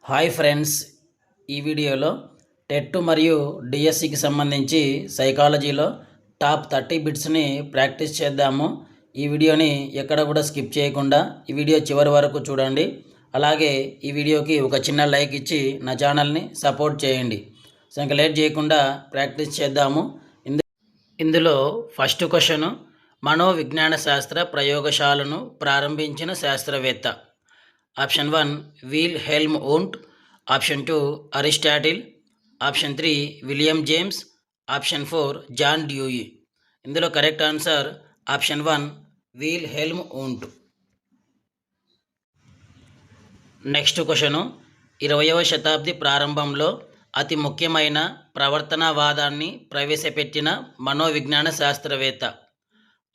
Hi friends, ఈ వీడియోలో TET మరియు డిఎస్సికి సంబంధించి సైకాలజీలో టాప్ 30 బిట్స్ని ప్రాక్టీస్ చేద్దాము. ఈ వీడియోని ఎక్కడ కూడా స్కిప్ చేయకుండా ఈ వీడియో చివరి వరకు చూడండి. అలాగే ఈ వీడియోకి ఒక చిన్న లైక్ ఇచ్చి నా ఛానల్ని సపోర్ట్ చేయండి. సో ఇంకా లేట్ చేయకుండా ప్రాక్టీస్ చేద్దాము. ఇందులో ఫస్ట్ క్వశ్చన్, మనోవిజ్ఞాన శాస్త్ర ప్రయోగశాలను ప్రారంభించిన శాస్త్రవేత్త. Option 1 Wilhelm Wundt, option 2 Aristotle, option 3 William James, option 4 John Dewey. ఇందులో correct answer option 1 Wilhelm Wundt. Next question, 20వ శతాబ్ది ప్రారంభంలో అతి ముఖ్యమైన ప్రవర్తనవాదాన్ని ప్రవేశపెట్టిన మనోవిజ్ఞాన శాస్త్రవేత్త.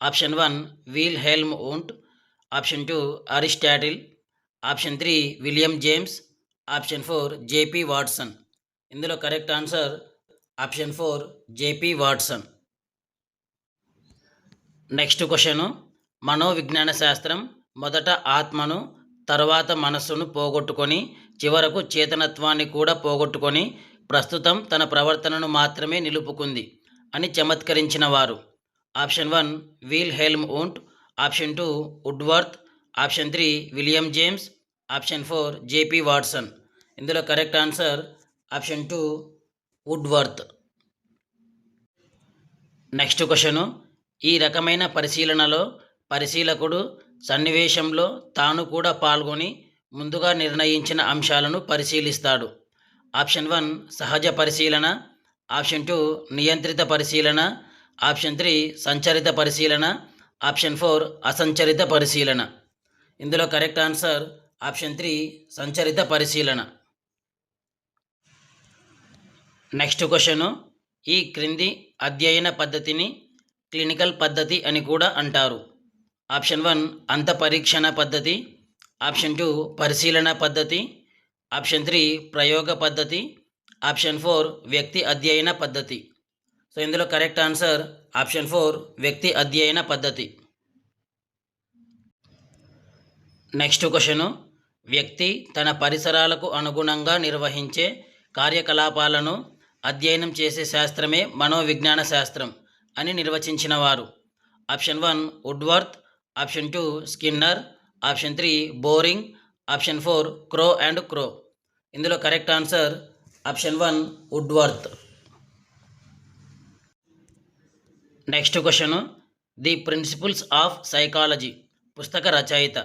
Option 1 Wilhelm Wundt, option 2 Aristotle, option 3 William James, option 4 JP Watson. ఇందులో correct answer option 4 JP Watson. Next question, మనోవిజ్ఞాన శాస్త్రం మొదట ఆత్మను, తర్వాత మనస్సును పోగొట్టుకొని చివరకు చేతనత్వాన్ని కూడా పోగొట్టుకొని ప్రస్తుతం తన ప్రవర్తనను మాత్రమే నిలుపుకుంది అని చమత్కరించిన వారు. Option 1 Wilhelm Wundt, option 2 Woodworth, option 3 William James, option 4 JP Watson. ఇందులో correct answer option 2 Woodworth. Next question, ఈ రకమైన పరిశీలనలో పరిశీలకుడు సన్నివేశంలో తాను కూడా పాల్గొని ముందుగా నిర్ణయించిన అంశాలను పరిశీలిస్తాడు. ఆప్షన్ 1 సహజ పరిశీలన, ఆప్షన్ 2 నియంత్రిత పరిశీలన, ఆప్షన్ 3 సంచరిత పరిశీలన, ఆప్షన్ 4 అసంచరిత పరిశీలన. ఇందులో కరెక్ట్ ఆన్సర్ ఆప్షన్ 3 సంచరిత పరిశీలన. నెక్స్ట్ క్వశ్చను, ఈ క్రింది అధ్యయన పద్ధతిని క్లినికల్ పద్ధతి అని కూడా అంటారు. ఆప్షన్ 1 అంతపరీక్షణ పద్ధతి, ఆప్షన్ 2 పరిశీలన పద్ధతి, ఆప్షన్ 3 ప్రయోగ పద్ధతి, ఆప్షన్ 4 వ్యక్తి అధ్యయన పద్ధతి. సో ఇందులో కరెక్ట్ ఆన్సర్ ఆప్షన్ 4 వ్యక్తి అధ్యయన పద్ధతి. నెక్స్ట్ క్వశ్చను, వ్యక్తి తన పరిసరాలకు అనుగుణంగా నిర్వహించే కార్యకలాపాలను అధ్యయనం చేసే శాస్త్రమే మనోవిజ్ఞాన శాస్త్రం అని నిర్వచించిన వారు. Option 1 Woodworth, option 2 Skinner, option 3 Boring, option 4 Crow and Crow. ఇందులో correct answer option 1 Woodworth. Next question, the principles of psychology పుస్తక రచయిత.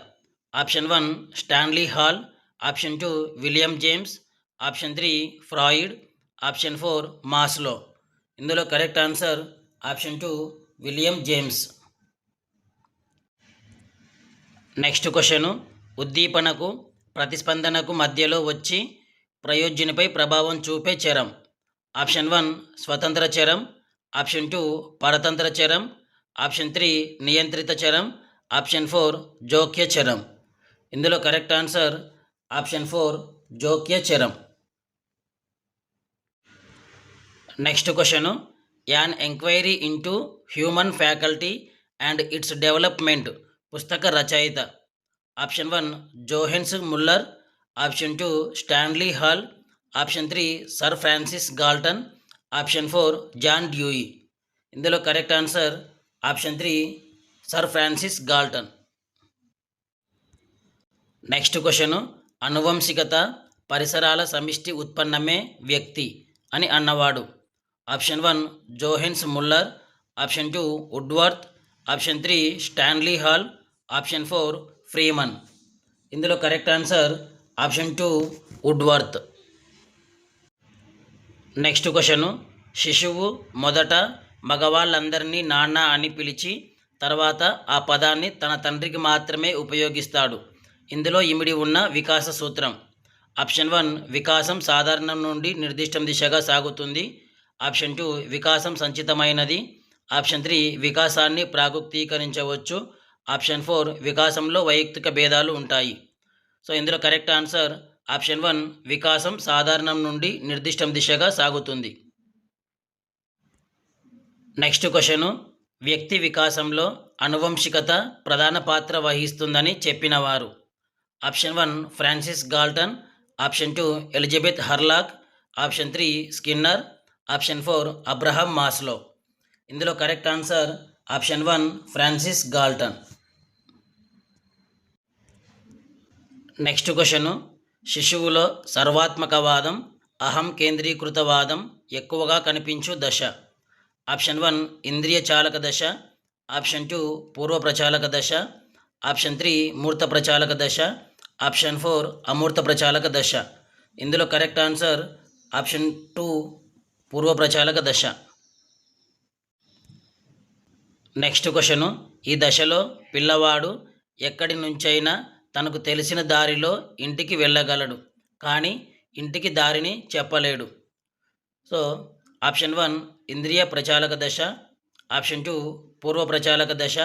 Option 1 Stanley Hall, option 2 William James, option 3 Freud, option 4 Maslow. ఇందులో correct answer option 2 William James. Next question, ఉద్దీపనకు ప్రతిస్పందనకు మధ్యలో వచ్చి ప్రయోజనిపై ప్రభావం చూపే చరం. ఆప్షన్ 1 స్వతంత్ర చరం, ఆప్షన్ 2 పరతంత్ర చరం, ఆప్షన్ 3 నియంత్రిత చరం, ఆప్షన్ 4 జోక్య చరం. ఇందులో కరెక్ట్ ఆన్సర్ ఆప్షన్ 4 జోక్య చరం. Next question, an inquiry into human faculty and its development పుస్తక రచయిత. Option 1 Johannes Muller, option 2 Stanley Hall, option 3 Sir Francis Galton, option 4 John Dewey. ఇందులో correct answer option 3 Sir Francis Galton. Next question, అనువంశికత పరిసరాల సమిష్టి ఉత్పన్నమే వ్యక్తి అని అన్నవాడు. Option 1 Johannes Muller, option 2 Woodworth, option 3 Stanley Hall, option 4 Freeman. ఇందులో correct answer option 2 Woodworth. Next question, శిశువు మొదట మగవాళ్ళందరినీ నాన్న అని పిలిచి తర్వాత ఆ పదాన్ని తన తండ్రికి మాత్రమే ఉపయోగిస్తాడు. ఇందులో ఇమిడి ఉన్న వికాస సూత్రం. ఆప్షన్ 1 వికాసం సాధారణం నుండి నిర్దిష్టం దిశగా సాగుతుంది, ఆప్షన్ 2 వికాసం సంచితమైనది, ఆప్షన్ 3 వికాసాన్ని ప్రాగుక్తీకరించవచ్చు, ఆప్షన్ 4 వికాసంలో వైయక్తిక భేదాలు ఉంటాయి. సో ఇందులో కరెక్ట్ ఆన్సర్ ఆప్షన్ 1 వికాసం సాధారణం నుండి నిర్దిష్టం దిశగా సాగుతుంది. నెక్స్ట్ క్వశ్చను, వ్యక్తి వికాసంలో అనువంశికత ప్రధాన పాత్ర వహిస్తుందని చెప్పినవారు. Option 1 Francis Galton, option 2 Elizabeth Hurlock, option 3 Skinner, option 4 Abraham Maslow. ఇందులో correct answer option 1 Francis Galton. Next question, శిశువులో సర్వాత్మకవాదం, అహం కేంద్రీకృతవాదం ఎక్కువగా కనిపించు దశ. ఆప్షన్ 1 ఇంద్రియ చాలక దశ, ఆప్షన్ 2 పూర్వ ప్రచాలక దశ, ఆప్షన్ 3 మూర్త ప్రచాలక దశ, ఆప్షన్ 4 అమూర్త ప్రచాలక దశ. ఇందులో కరెక్ట్ ఆన్సర్ ఆప్షన్ 2 పూర్వ ప్రచాలక దశ. నెక్స్ట్ క్వశ్చన్, ఈ దశలో పిల్లవాడు ఎక్కడి నుంచైనా తనకు తెలిసిన దారిలో ఇంటికి వెళ్ళగలడు, కానీ ఇంటికి దారిని చెప్పలేడు. సో ఆప్షన్ 1 ఇంద్రియ ప్రచాలక దశ, ఆప్షన్ 2 పూర్వ ప్రచాలక దశ,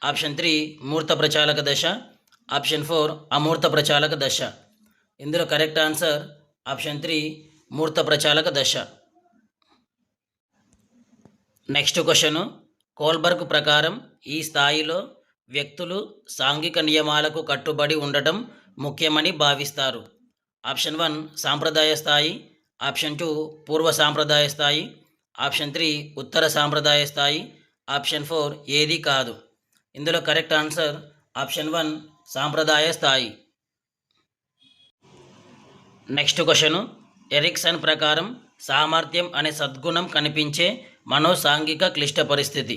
ఆప్షన్ 3 మూర్త ప్రచాలక దశ, ఆప్షన్ 4 అమూర్త ప్రచాలక దశ. ఇందులో కరెక్ట్ ఆన్సర్ ఆప్షన్ 3 మూర్త ప్రచాలక దశ. నెక్స్ట్ క్వశ్చన్, కోల్బర్గ్ ప్రకారం ఈ స్థాయిలో వ్యక్తులు సాంఘిక నియమాలకు కట్టుబడి ఉండటం ముఖ్యమని భావిస్తారు. ఆప్షన్ 1 సాంప్రదాయ స్థాయి, ఆప్షన్ 2 పూర్వ సాంప్రదాయ స్థాయి, ఆప్షన్ 3 ఉత్తర సాంప్రదాయ స్థాయి, ఆప్షన్ 4 ఏది కాదు. ఇందులో కరెక్ట్ ఆన్సర్ ఆప్షన్ 1 సాంప్రదాయ స్థాయి. నెక్స్ట్ క్వశ్చన్, ఎరిక్సన్ ప్రకారం సామర్థ్యం అనే సద్గుణం కనిపించే మనోసాంఘిక క్లిష్ట పరిస్థితి.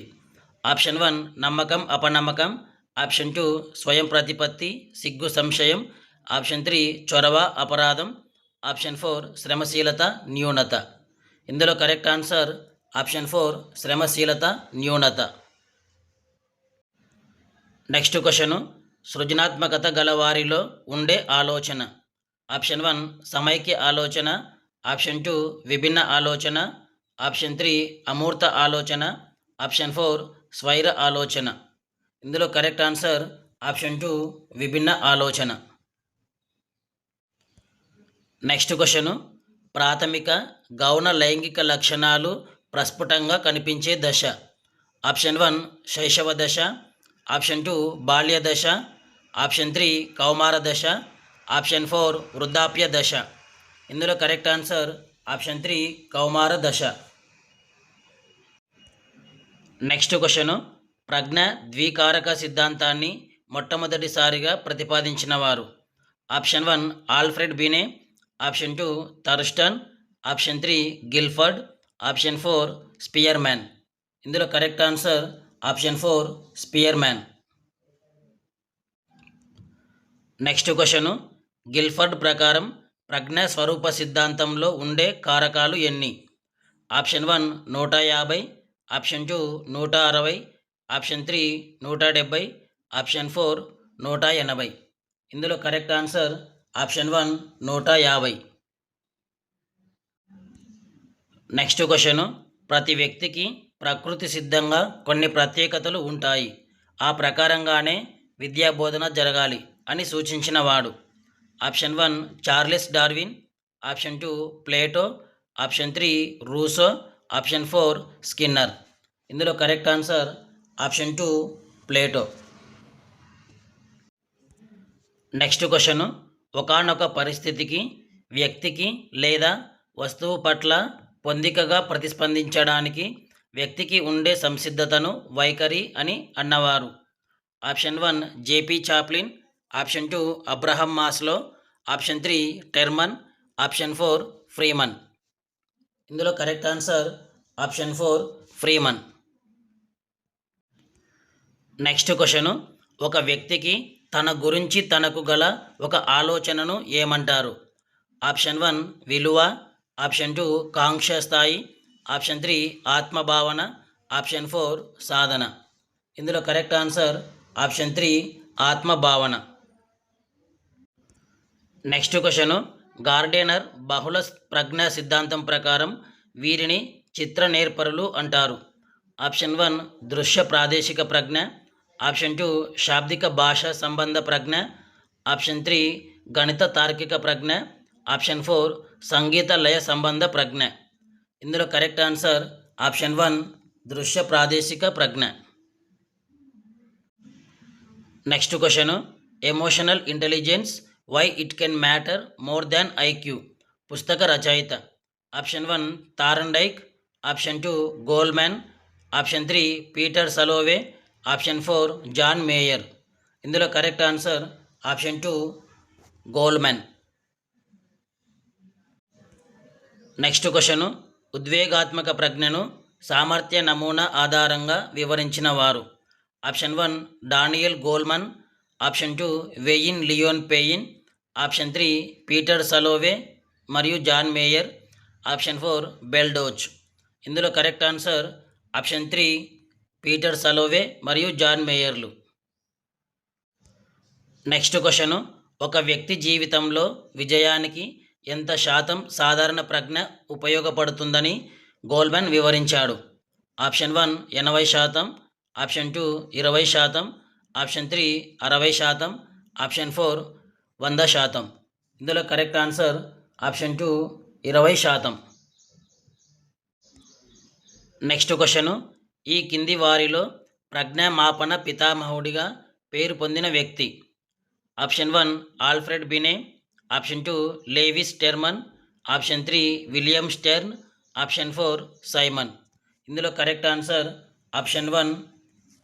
ఆప్షన్ 1 నమ్మకం అపనమ్మకం, ఆప్షన్ 2 స్వయం ప్రతిపత్తి సిగ్గు సంశయం, ఆప్షన్ 3 చొరవ అపరాధం, ఆప్షన్ 4 శ్రమశీలత న్యూనత. ఇందులో కరెక్ట్ ఆన్సర్ ఆప్షన్ 4 శ్రమశీలత న్యూనత. నెక్స్ట్ క్వశ్చన్, సృజనాత్మకత గల వారిలో ఉండే ఆలోచన. ఆప్షన్ 1 సమైక్య ఆలోచన, ఆప్షన్ 2 విభిన్న ఆలోచన, ఆప్షన్ 3 అమూర్త ఆలోచన, ఆప్షన్ 4 స్వైర ఆలోచన. ఇందులో కరెక్ట్ ఆన్సర్ ఆప్షన్ 2 విభిన్న ఆలోచన. నెక్స్ట్ క్వశ్చన్, ప్రాథమిక గౌణ లైంగిక లక్షణాలు ప్రస్ఫుటంగా కనిపించే దశ. ఆప్షన్ 1 శైశవ దశ, ఆప్షన్ 2 బాల్య దశ, ఆప్షన్ 3 కౌమార దశ, ఆప్షన్ 4 వృద్ధాప్య దశ. ఇందులో కరెక్ట్ ఆన్సర్ ఆప్షన్ 3 కౌమార దశ. నెక్స్ట్ క్వశ్చన్, ప్రజ్ఞ ద్వికారక సిద్ధాంతాన్ని మొట్టమొదటిసారిగా ప్రతిపాదించిన వారు. Option 1 Alfred Binet, option 2 Thurstone, option 3 Guilford, option 4 Spearman. ఇందులో correct answer option 4 Spearman. Next question, Guilford ప్రకారం ప్రజ్ఞా స్వరూప సిద్ధాంతంలో ఉండే కారకాలు ఎన్ని. Option 1 150, option 2 160, option 3 170, option 4 180. ఇందులో correct answer option 1 150. Next question, ప్రతి వ్యక్తికి ప్రకృతి సిద్ధంగా కొన్ని ప్రత్యేకతలు ఉంటాయి, ఆ ప్రకారంగానే విద్యా బోధన జరగాలి అని సూచించిన వాడు. Option 1 Charles Darwin, option 2 Plato, option 3 Rousseau, option 4 Skinner. ఇందులో correct answer option 2 Plato. Next question, ఒకానొక పరిస్థితికి వ్యక్తికి లేదా వస్తువు పట్ల పొందికగా ప్రతిస్పందించడానికి వ్యక్తికి ఉండే సంసిద్ధతను వైఖరి అని అన్నవారు. Option 1 JP Chaplin, option 2 Abraham Maslow, option 3 Terman, option 4 Freeman. ఇందులో correct answer option 4 Freeman. Next question, ఒక వ్యక్తికి తన గురించి తనకు గల ఒక ఆలోచనను ఏమంటారు. ఆప్షన్ 1 విలువ, ఆప్షన్ 2 కాంక్ష స్థాయి, ఆప్షన్ 3 ఆత్మభావన, ఆప్షన్ 4 సాధన. ఇందులో కరెక్ట్ ఆన్సర్ ఆప్షన్ 3 ఆత్మభావన. నెక్స్ట్ క్వశ్చన్, గార్డెనర్ బహుళ ప్రజ్ఞా సిద్ధాంతం ప్రకారం వీరిని చిత్ర నేర్పరులు అంటారు. ఆప్షన్ 1 దృశ్య ప్రాదేశిక ప్రజ్ఞ, ఆప్షన్ 2 శాబ్దిక భాషా సంబంధ ప్రజ్ఞ, ఆప్షన్ 3 గణిత తార్కిక ప్రజ్ఞ, ఆప్షన్ 4 సంగీత లయ సంబంధ ప్రజ్ఞ. ఇందులో కరెక్ట్ ఆన్సర్ ఆప్షన్ 1 దృశ్య ప్రాదేశిక ప్రజ్ఞ. Next question, emotional intelligence why it can matter more than IQ పుస్తక రచయిత. Option 1 Thorndike, option 2 Goldman, option 3 Peter Salovey, option 4 John Mayer. ఇందులో correct answer option 2 Goldman. Next question, ఉద్వేగాత్మక ప్రజ్ఞను సామర్థ్య నమూనా ఆధారంగా వివరించిన వారు. Option 1 Daniel Goleman, option 2 Wayne Leon Payne, option 3 Peter Salovey మరియు జాన్ మేయర్, ఆప్షన్ 4 బెల్డోచ్. ఇందులో correct answer option 3 Peter Salovey మరియు జాన్ మేయర్లు. నెక్స్ట్ క్వశ్చన్, ఒక వ్యక్తి జీవితంలో విజయానికి ఎంత శాతం సాధారణ ప్రజ్ఞ ఉపయోగపడుతుందని గోల్మన్ వివరించాడు. Option 1 80%, option 2 20%, option 3 60%, option 4 100%. ఇందులో correct answer option 2 20%. Next question, ఈ కింది వారిలో ప్రజ్ఞామాపన పితామహుడిగా పేరు పొందిన వ్యక్తి. Option 1 Alfred Binet, option 2 Lewis Terman, option 3 William Stern, option 4 Simon. ఇందులో correct answer option 1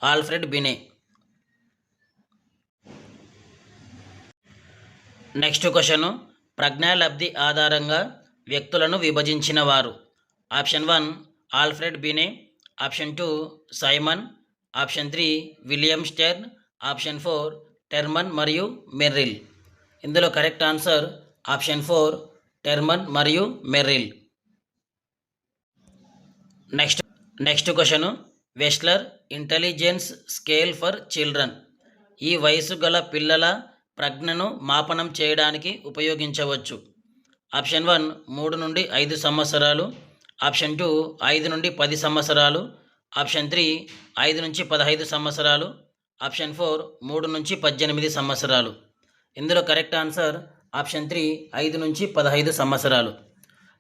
Alfred Binet. Next question, ప్రజ్ఞాలబ్ధి ఆధారంగా వ్యక్తులను విభజించిన వారు. Option 1 Alfred Binet, option 2 Simon, option 3 William Stern, option 4 Terman మరియు మెర్రిల్. ఇందులో కరెక్ట్ ఆన్సర్ ఆప్షన్ 4 టెర్మన్ మరియు Merrill. Next question, Wechsler intelligence scale for children ఈ వయసు గల పిల్లల ప్రజ్ఞను మాపనం చేయడానికి ఉపయోగించవచ్చు. ఆప్షన్ 1 3 నుండి 5 సంవత్సరాలు, ఆప్షన్ 2 5 నుండి 10 సంవత్సరాలు, ఆప్షన్ 3 5 నుంచి 15 సంవత్సరాలు, ఆప్షన్ 4 3 నుంచి 18 సంవత్సరాలు. ఇందులో కరెక్ట్ ఆన్సర్ ఆప్షన్ 3 5 నుంచి 15 సంవత్సరాలు.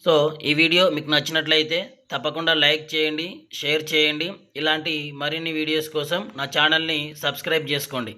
సో ఈ వీడియో మీకు నచ్చినట్లయితే తప్పకుండా లైక్ చేయండి, షేర్ చేయండి. ఇలాంటి మరిన్ని వీడియోస్ కోసం నా ఛానల్ని సబ్స్క్రైబ్ చేసుకోండి.